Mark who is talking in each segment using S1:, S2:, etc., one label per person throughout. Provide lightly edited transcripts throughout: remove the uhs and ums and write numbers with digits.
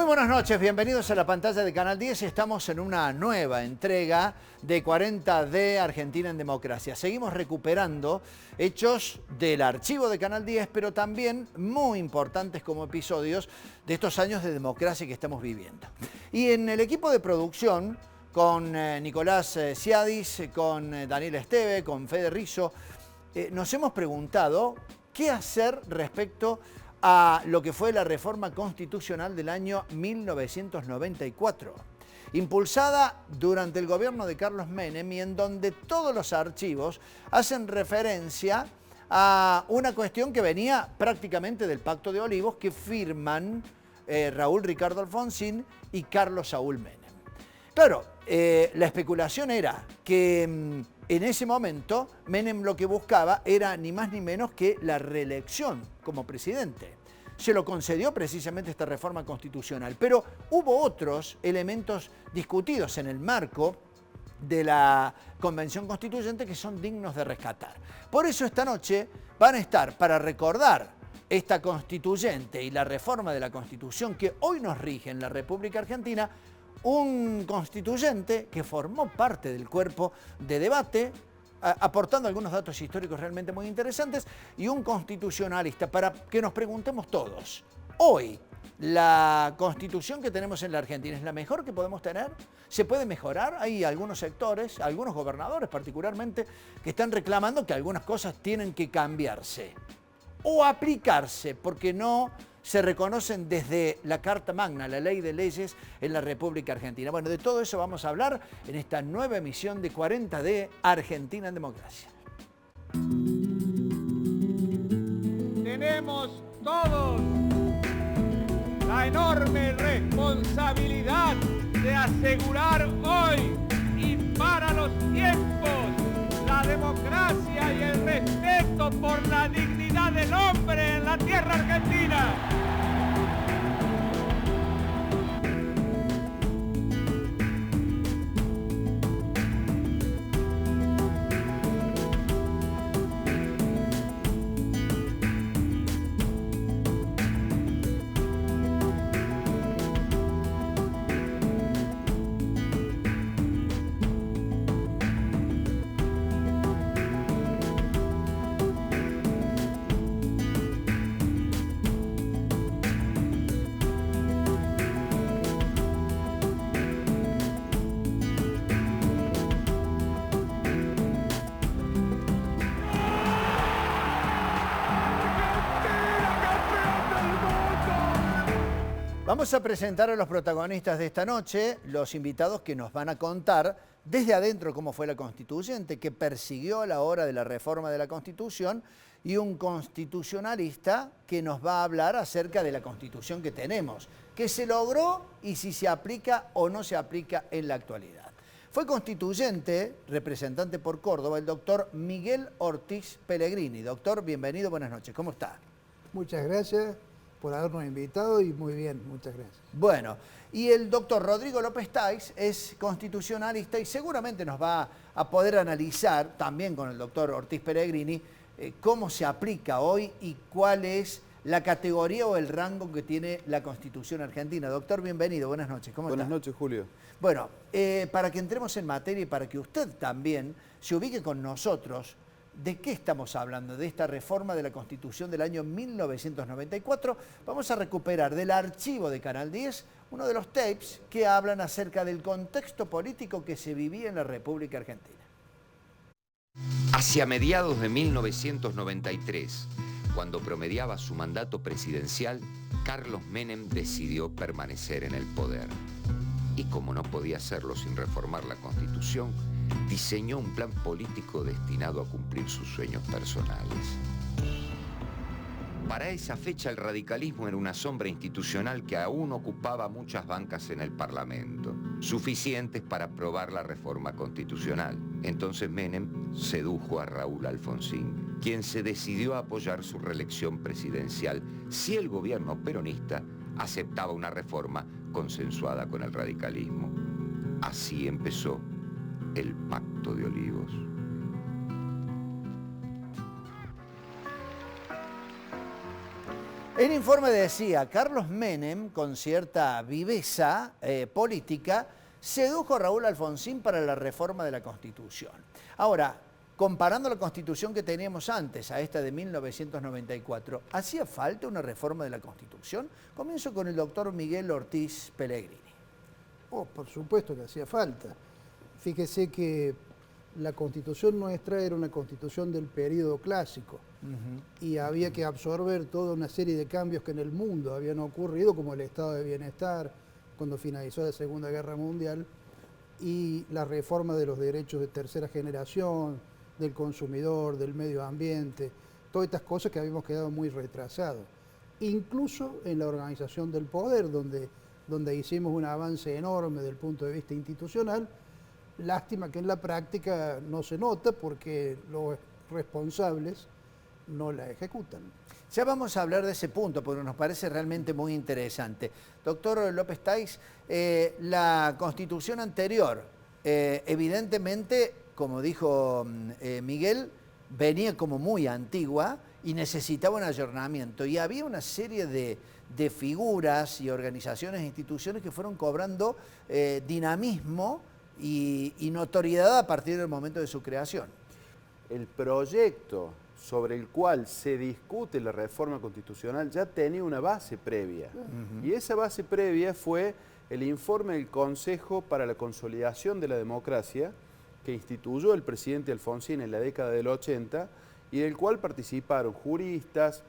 S1: Muy buenas noches, bienvenidos a la pantalla de Canal 10. Estamos en una nueva entrega de 40D Argentina en Democracia. Seguimos recuperando hechos del archivo de Canal 10, pero también muy importantes como episodios de estos años de democracia que estamos viviendo. Y en el equipo de producción, con Nicolás Ciadis, con Daniel Esteve, con Fede Rizzo, nos hemos preguntado qué hacer respecto a lo que fue la reforma constitucional del año 1994, impulsada durante el gobierno de Carlos Menem y en donde todos los archivos hacen referencia a una cuestión que venía prácticamente del Pacto de Olivos que firman Raúl Ricardo Alfonsín y Carlos Saúl Menem. Claro, la especulación era que en ese momento Menem lo que buscaba era ni más ni menos que la reelección como presidente. Se lo concedió precisamente esta reforma constitucional, pero hubo otros elementos discutidos en el marco de la Convención Constituyente que son dignos de rescatar. Por eso esta noche van a estar para recordar esta constituyente y la reforma de la Constitución que hoy nos rige en la República Argentina, un constituyente que formó parte del cuerpo de debate, aportando algunos datos históricos realmente muy interesantes, y un constitucionalista, para que nos preguntemos todos, hoy, ¿la constitución que tenemos en la Argentina es la mejor que podemos tener? ¿Se puede mejorar? Hay algunos sectores, algunos gobernadores particularmente, que están reclamando que algunas cosas tienen que cambiarse o aplicarse, porque no se reconocen desde la Carta Magna, la ley de leyes en la República Argentina. Bueno, de todo eso vamos a hablar en esta nueva emisión de 40D Argentina en Democracia.
S2: Tenemos todos la enorme responsabilidad de asegurar hoy y para los tiempos la democracia y el respeto por la dignidad del hombre en la tierra argentina.
S1: Vamos a presentar a los protagonistas de esta noche, los invitados que nos van a contar desde adentro cómo fue la constituyente, que persiguió a la hora de la reforma de la Constitución, y un constitucionalista que nos va a hablar acerca de la Constitución que tenemos, que se logró y si se aplica o no se aplica en la actualidad. Fue constituyente, representante por Córdoba, el doctor Miguel Ortiz Pellegrini. Doctor, bienvenido, buenas noches, ¿cómo está?
S3: Muchas gracias por habernos invitado y muy bien, muchas gracias.
S1: Bueno, y el doctor Rodrigo López Táix es constitucionalista y seguramente nos va a poder analizar, también con el doctor Ortiz Pellegrini, cómo se aplica hoy y cuál es la categoría o el rango que tiene la Constitución argentina. Doctor, bienvenido, buenas noches. ¿Cómo está?
S4: Buenas noches, Julio.
S1: Bueno, para que entremos en materia y para que usted también se ubique con nosotros, ¿de qué estamos hablando? De esta reforma de la Constitución del año 1994. Vamos a recuperar del archivo de Canal 10 uno de los tapes que hablan acerca del contexto político que se vivía en la República Argentina.
S5: Hacia mediados de 1993, cuando promediaba su mandato presidencial, Carlos Menem decidió permanecer en el poder. Y como no podía hacerlo sin reformar la Constitución, diseñó un plan político destinado a cumplir sus sueños personales. Para esa fecha el radicalismo era una sombra institucional que aún ocupaba muchas bancas en el Parlamento, suficientes para aprobar la reforma constitucional. Entonces Menem sedujo a Raúl Alfonsín, quien se decidió a apoyar su reelección presidencial si el gobierno peronista aceptaba una reforma consensuada con el radicalismo. Así empezó el Pacto de Olivos.
S1: El informe decía, Carlos Menem, con cierta viveza política, sedujo a Raúl Alfonsín para la reforma de la Constitución. Ahora, comparando la Constitución que teníamos antes a esta de 1994, ¿hacía falta una reforma de la Constitución? Comienzo con el doctor Miguel Ortiz Pellegrini.
S3: Oh, por supuesto que hacía falta. Fíjese que la Constitución nuestra era una Constitución del período clásico y había que absorber toda una serie de cambios que en el mundo habían ocurrido, como el estado de bienestar cuando finalizó la Segunda Guerra Mundial y la reforma de los derechos de tercera generación, del consumidor, del medio ambiente, todas estas cosas que habíamos quedado muy retrasados. Incluso en la organización del poder, donde hicimos un avance enorme desde el punto de vista institucional. Lástima que en la práctica no se nota porque los responsables no la ejecutan.
S1: Ya vamos a hablar de ese punto porque nos parece realmente muy interesante. Doctor López Táis, la Constitución anterior, evidentemente, como dijo Miguel, venía como muy antigua y necesitaba un ayornamiento. Y había una serie de figuras y organizaciones e instituciones que fueron cobrando dinamismo y notoriedad a partir del momento de su creación.
S4: El proyecto sobre el cual se discute la reforma constitucional ya tenía una base previa. Y esa base previa fue el informe del Consejo para la Consolidación de la Democracia, que instituyó el presidente Alfonsín en la década del 80, y del cual participaron juristas,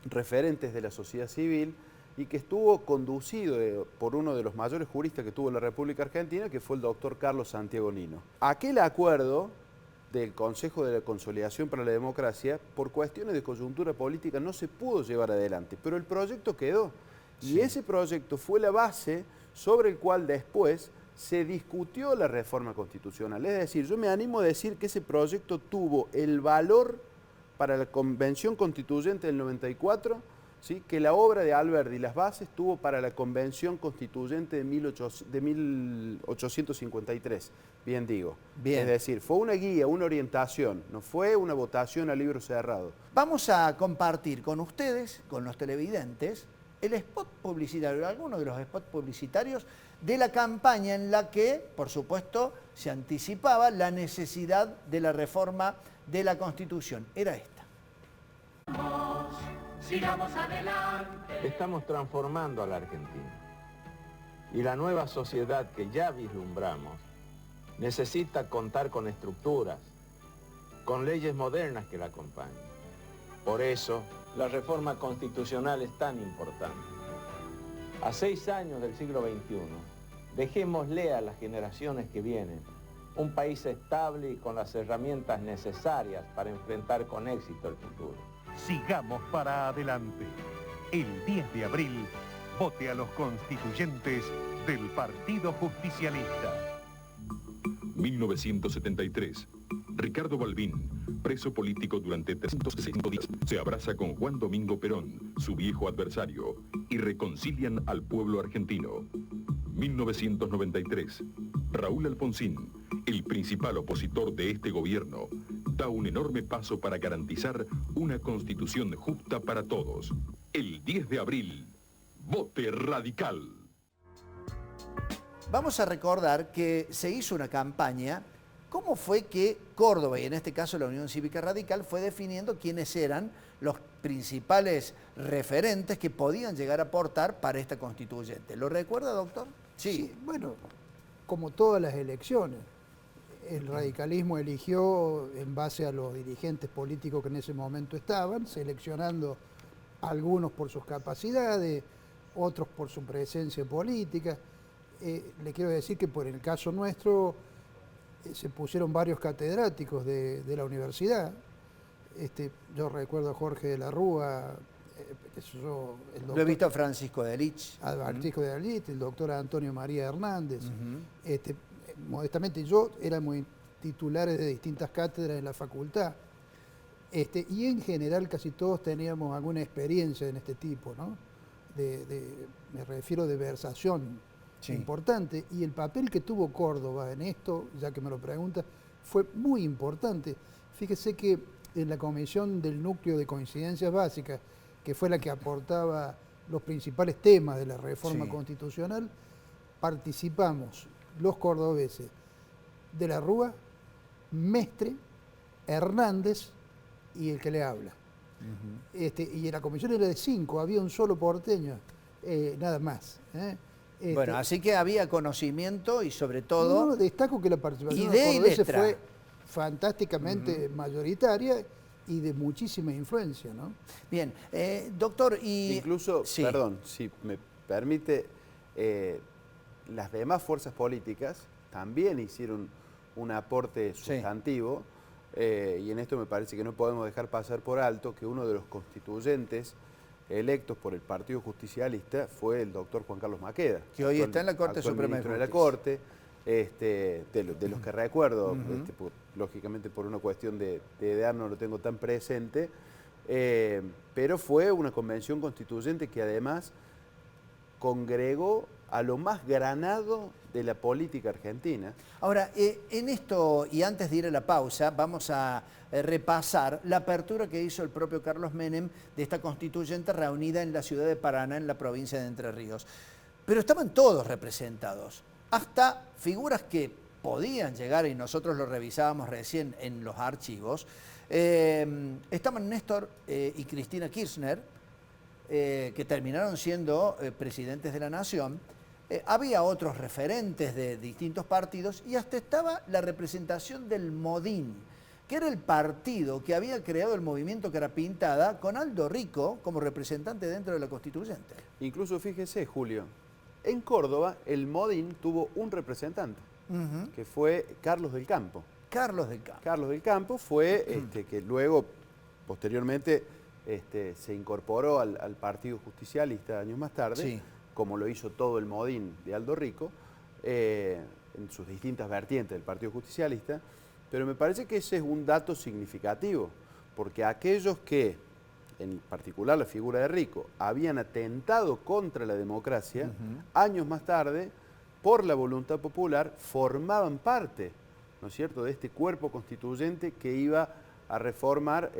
S4: referentes de la sociedad civil, y que estuvo conducido por uno de los mayores juristas que tuvo la República Argentina, que fue el doctor Carlos Santiago Nino. Aquel acuerdo del Consejo de la Consolidación para la Democracia, por cuestiones de coyuntura política, no se pudo llevar adelante, pero el proyecto quedó. Y ese proyecto fue la base sobre el cual después se discutió la reforma constitucional. Es decir, yo me animo a decir que ese proyecto tuvo el valor para la Convención Constituyente del 94, ¿sí?, que la obra de Alberdi y las bases tuvo para la Convención Constituyente de 1853, bien digo.
S1: Bien.
S4: Es decir, fue una guía, una orientación, no fue una votación a libro cerrado.
S1: Vamos a compartir con ustedes, con los televidentes, el spot publicitario, algunos de los spots publicitarios de la campaña en la que, por supuesto, se anticipaba la necesidad de la reforma de la Constitución. Era esta.
S6: Sigamos adelante.
S7: Estamos transformando a la Argentina. Y la nueva sociedad que ya vislumbramos necesita contar con estructuras, con leyes modernas que la acompañen. Por eso, la reforma constitucional es tan importante. A 6 años del siglo XXI, dejémosle a las generaciones que vienen un país estable y con las herramientas necesarias para enfrentar con éxito el futuro.
S8: Sigamos para adelante. El 10 de abril, vote a los constituyentes del Partido Justicialista.
S9: 1973. Ricardo Balbín, preso político durante 365 días, se abraza con Juan Domingo Perón, su viejo adversario, y reconcilian al pueblo argentino. 1993. Raúl Alfonsín, el principal opositor de este gobierno, da un enorme paso para garantizar una constitución justa para todos. El 10 de abril, vote radical.
S1: Vamos a recordar que se hizo una campaña. ¿Cómo fue que Córdoba, y en este caso la Unión Cívica Radical, fue definiendo quiénes eran los principales referentes que podían llegar a aportar para esta constituyente? ¿Lo recuerda, doctor?
S3: Sí, bueno, como todas las elecciones, el radicalismo eligió en base a los dirigentes políticos que en ese momento estaban, seleccionando algunos por sus capacidades, otros por su presencia política. Le quiero decir que por el caso nuestro se pusieron varios catedráticos de la universidad. Yo recuerdo a Jorge de la Rúa, el doctor,
S1: lo he visto a Francisco de Lich.
S3: A Francisco de Lich, el doctor Antonio María Hernández. Modestamente yo éramos titulares de distintas cátedras en la facultad. Y en general casi todos teníamos alguna experiencia en este tipo, ¿no? Me refiero de versación importante. Y el papel que tuvo Córdoba en esto, ya que me lo pregunta, fue muy importante. Fíjese que en la comisión del núcleo de coincidencias básicas, que fue la que aportaba los principales temas de la reforma
S1: Sí.
S3: constitucional, participamos los cordobeses de la Rúa, Mestre, Hernández y el que le habla. Y la comisión era de 5, había un solo porteño, nada más.
S1: Bueno, así que había conocimiento y sobre todo...
S3: No, destaco que la participación de
S1: idea
S3: los
S1: y
S3: cordobeses
S1: letra.
S3: fue fantásticamente mayoritaria y de muchísima influencia, ¿no?
S1: Bien, doctor, y...
S4: Incluso,
S1: Sí.
S4: perdón, si me permite, las demás fuerzas políticas también hicieron un aporte sustantivo, y en esto me parece que no podemos dejar pasar por alto que uno de los constituyentes electos por el Partido Justicialista fue el doctor Juan Carlos Maqueda.
S1: Que hoy está en la Corte
S4: actual
S1: Suprema de
S4: ministro de la
S1: Justicia.
S4: Corte, de los que recuerdo, lógicamente por una cuestión de edad no lo tengo tan presente, pero fue una convención constituyente que además congregó a lo más granado de la política argentina.
S1: Ahora, en esto, y antes de ir a la pausa, vamos a repasar la apertura que hizo el propio Carlos Menem de esta constituyente reunida en la ciudad de Paraná, en la provincia de Entre Ríos. Pero estaban todos representados, hasta figuras que podían llegar, y nosotros lo revisábamos recién en los archivos. Estaban Néstor y Cristina Kirchner, que terminaron siendo presidentes de la Nación. Había otros referentes de distintos partidos y hasta estaba la representación del Modín, que era el partido que había creado el movimiento Carapintada con Aldo Rico como representante dentro de la constituyente.
S4: Incluso fíjese, Julio, en Córdoba el Modín tuvo un representante, que fue Carlos del Campo.
S1: Carlos del Campo.
S4: Carlos del Campo fue que luego, posteriormente, se incorporó al Partido Justicialista años más tarde,
S1: Sí.
S4: como lo hizo todo el Modín de Aldo Rico, en sus distintas vertientes del Partido Justicialista, pero me parece que ese es un dato significativo, porque aquellos que, en particular la figura de Rico, habían atentado contra la democracia, años más tarde, por la voluntad popular, formaban parte, ¿no es cierto?, de este cuerpo constituyente que iba a reformar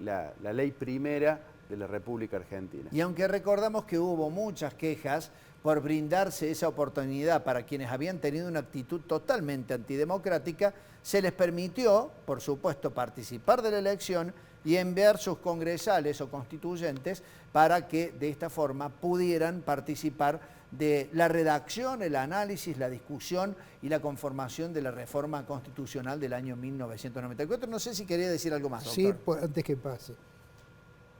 S4: la ley primera de la República Argentina.
S1: Y aunque recordamos que hubo muchas quejas por brindarse esa oportunidad para quienes habían tenido una actitud totalmente antidemocrática, se les permitió, por supuesto, participar de la elección y enviar sus congresales o constituyentes para que de esta forma pudieran participar de la redacción, el análisis, la discusión y la conformación de la reforma constitucional del año 1994. No sé si quería decir algo más, doctor.
S3: Sí, antes que pase.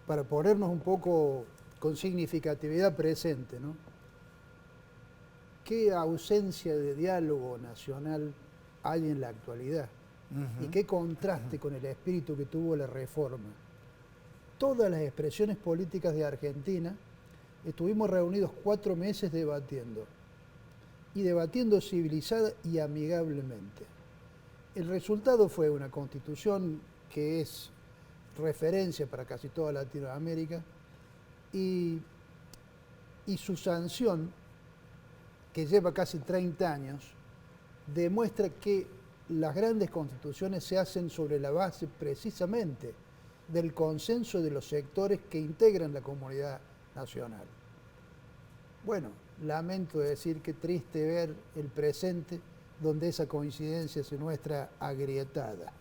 S3: Para ponernos un poco con significatividad presente, ¿no? ¿Qué ausencia de diálogo nacional hay en la actualidad? Y qué contraste con el espíritu que tuvo la reforma. Todas las expresiones políticas de Argentina estuvimos reunidos 4 meses debatiendo, y debatiendo civilizada y amigablemente. El resultado fue una constitución que es referencia para casi toda Latinoamérica, y su sanción, que lleva casi 30 años, demuestra que las grandes constituciones se hacen sobre la base precisamente del consenso de los sectores que integran la comunidad nacional. Bueno, lamento decir que triste ver el presente donde esa coincidencia se muestra agrietada.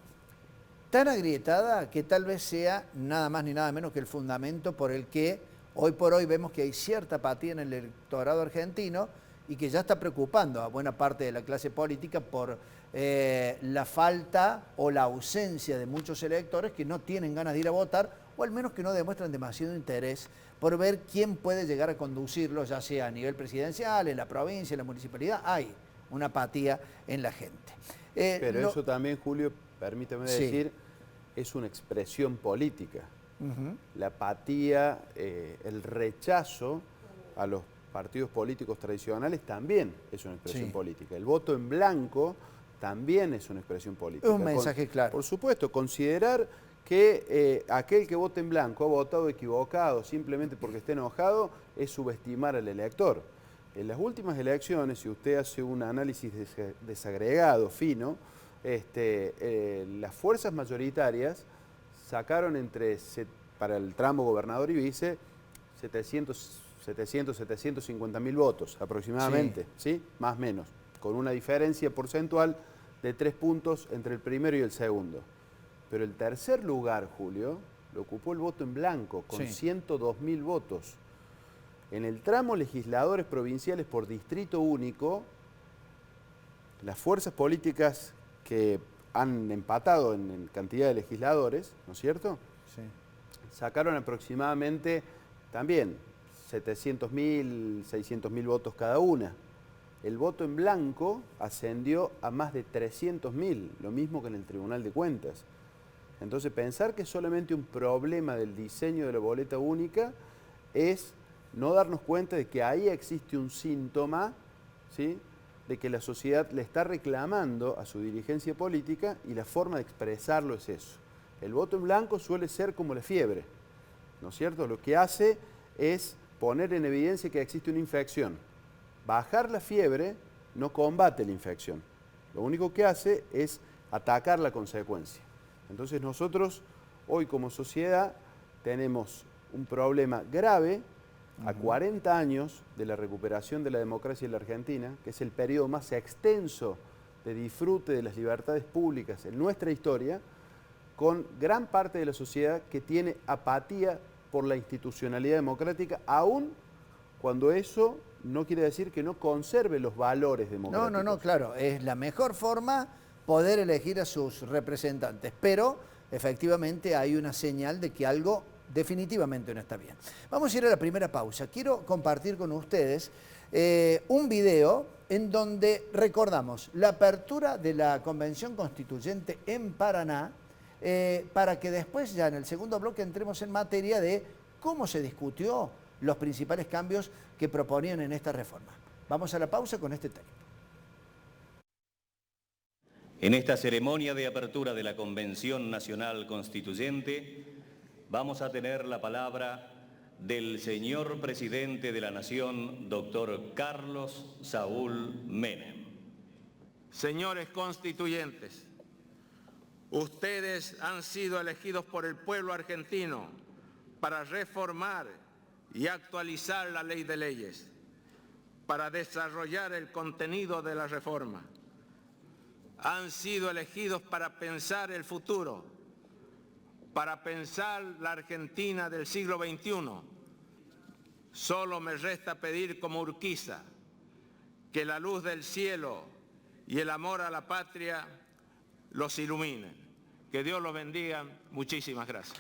S1: Tan agrietada que tal vez sea nada más ni nada menos que el fundamento por el que hoy por hoy vemos que hay cierta apatía en el electorado argentino y que ya está preocupando a buena parte de la clase política por la falta o la ausencia de muchos electores que no tienen ganas de ir a votar, o al menos que no demuestran demasiado interés por ver quién puede llegar a conducirlo, ya sea a nivel presidencial, en la provincia, en la municipalidad. Hay una apatía en la gente.
S4: Pero eso también, Julio, permítame decir, es una expresión política. La apatía, el rechazo a los partidos políticos tradicionales también es una expresión política. El voto en blanco también es una expresión política.
S1: Es un mensaje claro.
S4: Por supuesto, considerar que aquel que vota en blanco ha votado equivocado simplemente porque está enojado es subestimar al elector. En las últimas elecciones, si usted hace un análisis desagregado, fino, las fuerzas mayoritarias sacaron para el tramo gobernador y vice 750.000 votos aproximadamente, ¿sí? Más o menos, con una diferencia porcentual de 3 puntos entre el primero y el segundo. Pero el tercer lugar, Julio, lo ocupó el voto en blanco, con 102.000 votos. En el tramo legisladores provinciales por distrito único, las fuerzas políticas que han empatado en cantidad de legisladores, ¿no es cierto?
S1: Sí.
S4: Sacaron aproximadamente también 700.000, 600.000 votos cada una. El voto en blanco ascendió a más de 300.000, lo mismo que en el Tribunal de Cuentas. Entonces, pensar que es solamente un problema del diseño de la boleta única es no darnos cuenta de que ahí existe un síntoma, ¿sí?, de que la sociedad le está reclamando a su dirigencia política y la forma de expresarlo es eso. El voto en blanco suele ser como la fiebre, ¿no es cierto? Lo que hace es poner en evidencia que existe una infección. Bajar la fiebre no combate la infección. Lo único que hace es atacar la consecuencia. Entonces nosotros hoy como sociedad tenemos un problema grave a 40 años de la recuperación de la democracia en la Argentina, que es el periodo más extenso de disfrute de las libertades públicas en nuestra historia, con gran parte de la sociedad que tiene apatía por la institucionalidad democrática, aún cuando eso no quiere decir que no conserve los valores democráticos.
S1: No, claro, es la mejor forma poder elegir a sus representantes, pero efectivamente hay una señal de que algo definitivamente no está bien. Vamos a ir a la primera pausa. Quiero compartir con ustedes un video en donde recordamos la apertura de la Convención Constituyente en Paraná, para que después ya en el segundo bloque entremos en materia de cómo se discutió los principales cambios que proponían en esta reforma. Vamos a la pausa con este tema.
S10: En esta ceremonia de apertura de la Convención Nacional Constituyente vamos a tener la palabra del señor Presidente de la Nación, doctor Carlos Saúl Menem.
S7: Señores constituyentes, ustedes han sido elegidos por el pueblo argentino para reformar y actualizar la ley de leyes, para desarrollar el contenido de la reforma. Han sido elegidos para pensar el futuro, para pensar la Argentina del siglo XXI. Solo me resta pedir como Urquiza que la luz del cielo y el amor a la patria los iluminen. Que Dios los bendiga. Muchísimas gracias.